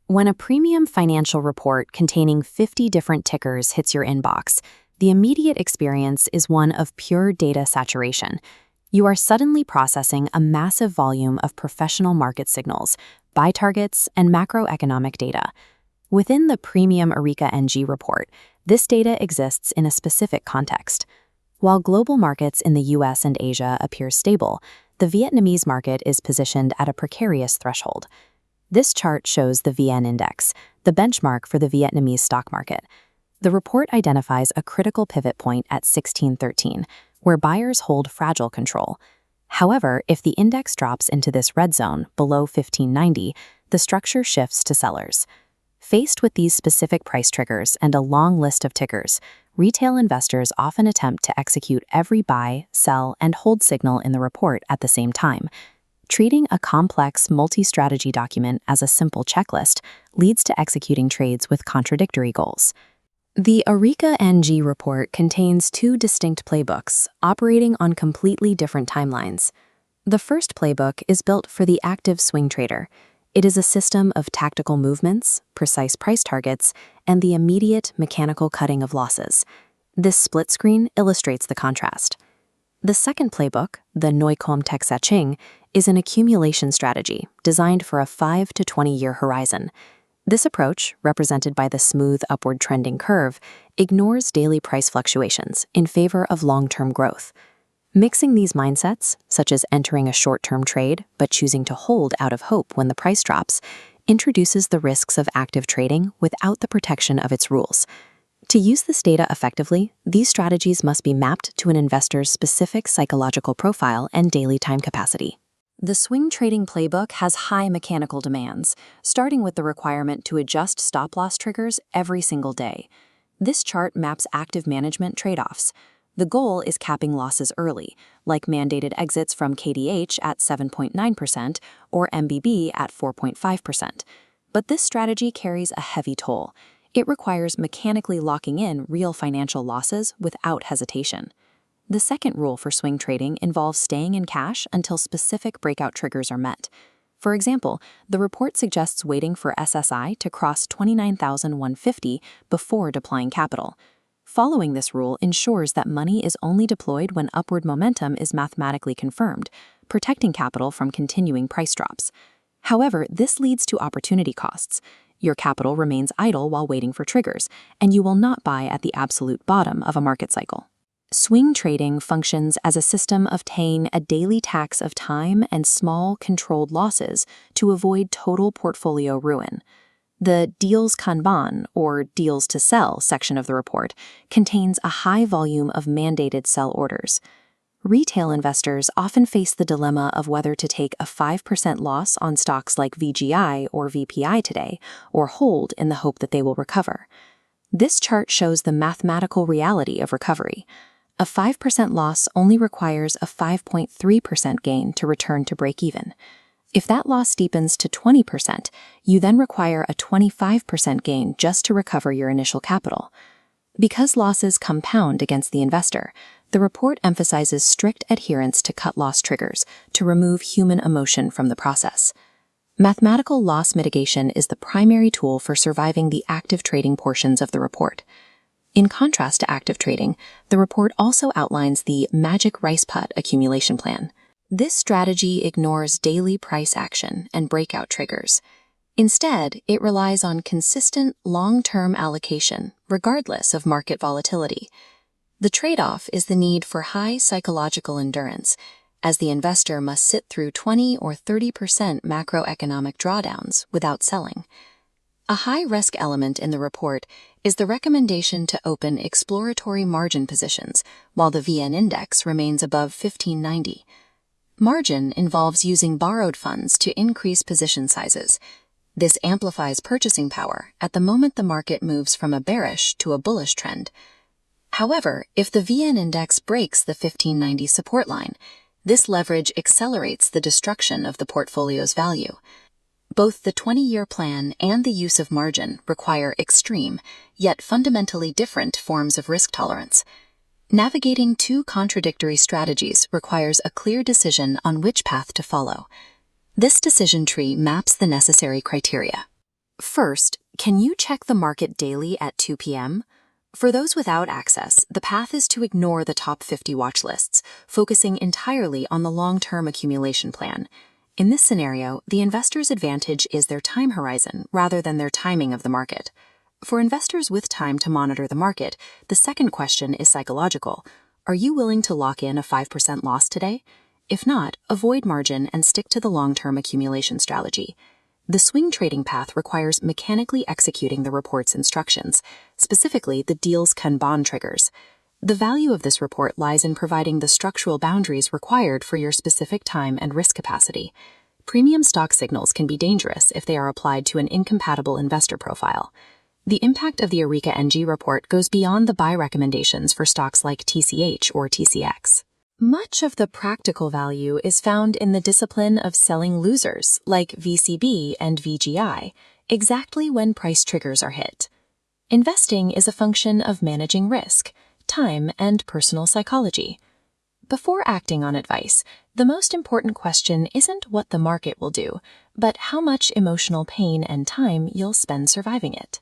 When a premium financial report containing 50 different tickers hits your inbox, the immediate experience is one of pure data saturation. You are suddenly processing a massive volume of professional market signals, buy targets, and macroeconomic data. Within the PremiumArecaNG report, this data exists in a specific context. While global markets in the US and Asia appear stable, the Vietnamese market is positioned at a precarious threshold. This chart shows the VN Index, the benchmark for the Vietnamese stock market. The report identifies a critical pivot point at 1613, where buyers hold fragile control. However, if the index drops into this red zone, below 1590, the structure shifts to sellers. Faced with these specific price triggers and a long list of tickers, retail investors often attempt to execute every buy, sell, and hold signal in the report at the same time. Treating a complex multi-strategy document as a simple checklist leads to executing trades with contradictory goals. The ArecaNG report contains two distinct playbooks operating on completely different timelines. The first playbook is built for the active swing trader. It is a system of tactical movements, precise price targets, and the immediate mechanical cutting of losses. This split screen illustrates the contrast. The second playbook, the PremiumArecaNG, is an accumulation strategy designed for a 5 to 20-year horizon. This approach, represented by the smooth upward trending curve, ignores daily price fluctuations in favor of long-term growth. Mixing these mindsets, such as entering a short-term trade but choosing to hold out of hope when the price drops, introduces the risks of active trading without the protection of its rules. To use this data effectively, these strategies must be mapped to an investor's specific psychological profile and daily time capacity. The swing trading playbook has high mechanical demands, starting with the requirement to adjust stop-loss triggers every single day. This chart maps active management trade-offs. The goal is capping losses early, like mandated exits from KDH at 7.9% or MBB at 4.5%. But this strategy carries a heavy toll. It requires mechanically locking in real financial losses without hesitation. The second rule for swing trading involves staying in cash until specific breakout triggers are met. For example, the report suggests waiting for SSI to cross 29,150 before deploying capital. Following this rule ensures that money is only deployed when upward momentum is mathematically confirmed, protecting capital from continuing price drops. However, this leads to opportunity costs. Your capital remains idle while waiting for triggers, and you will not buy at the absolute bottom of a market cycle. Swing trading functions as a system of paying a daily tax of time and small, controlled losses to avoid total portfolio ruin. The Deals Kanban, or Deals to Sell section of the report, contains a high volume of mandated sell orders. Retail investors often face the dilemma of whether to take a 5% loss on stocks like VGI or VPI today, or hold in the hope that they will recover. This chart shows the mathematical reality of recovery. A 5% loss only requires a 5.3% gain to return to break-even. If that loss steepens to 20%, you then require a 25% gain just to recover your initial capital. Because losses compound against the investor, the report emphasizes strict adherence to cut-loss triggers to remove human emotion from the process. Mathematical loss mitigation is the primary tool for surviving the active trading portions of the report. In contrast to active trading, the report also outlines the Magic Rice Putt accumulation plan. This strategy ignores daily price action and breakout triggers. Instead, it relies on consistent, long-term allocation, regardless of market volatility. The trade-off is the need for high psychological endurance, as the investor must sit through 20 or 30% macroeconomic drawdowns without selling. A high-risk element in the report is the recommendation to open exploratory margin positions while the VN Index remains above 1590. Margin involves using borrowed funds to increase position sizes. This amplifies purchasing power at the moment the market moves from a bearish to a bullish trend. However, if the VN Index breaks the 1590 support line, this leverage accelerates the destruction of the portfolio's value. Both the 20-year plan and the use of margin require extreme, yet fundamentally different forms of risk tolerance. Navigating two contradictory strategies requires a clear decision on which path to follow. This decision tree maps the necessary criteria. First, can you check the market daily at 2 p.m.? For those without access, the path is to ignore the top 50 watch lists, focusing entirely on the long-term accumulation plan. In this scenario, the investor's advantage is their time horizon rather than their timing of the market. For investors with time to monitor the market, the second question is psychological. Are you willing to lock in a 5% loss today? If not, avoid margin and stick to the long-term accumulation strategy. The swing trading path requires mechanically executing the report's instructions, specifically the deal's Kanban triggers. The value of this report lies in providing the structural boundaries required for your specific time and risk capacity. Premium stock signals can be dangerous if they are applied to an incompatible investor profile. The impact of the ArecaNG report goes beyond the buy recommendations for stocks like TCH or TCX. Much of the practical value is found in the discipline of selling losers, like VCB and VGI, exactly when price triggers are hit. Investing is a function of managing risk, time, and personal psychology. Before acting on advice, the most important question isn't what the market will do, but how much emotional pain and time you'll spend surviving it.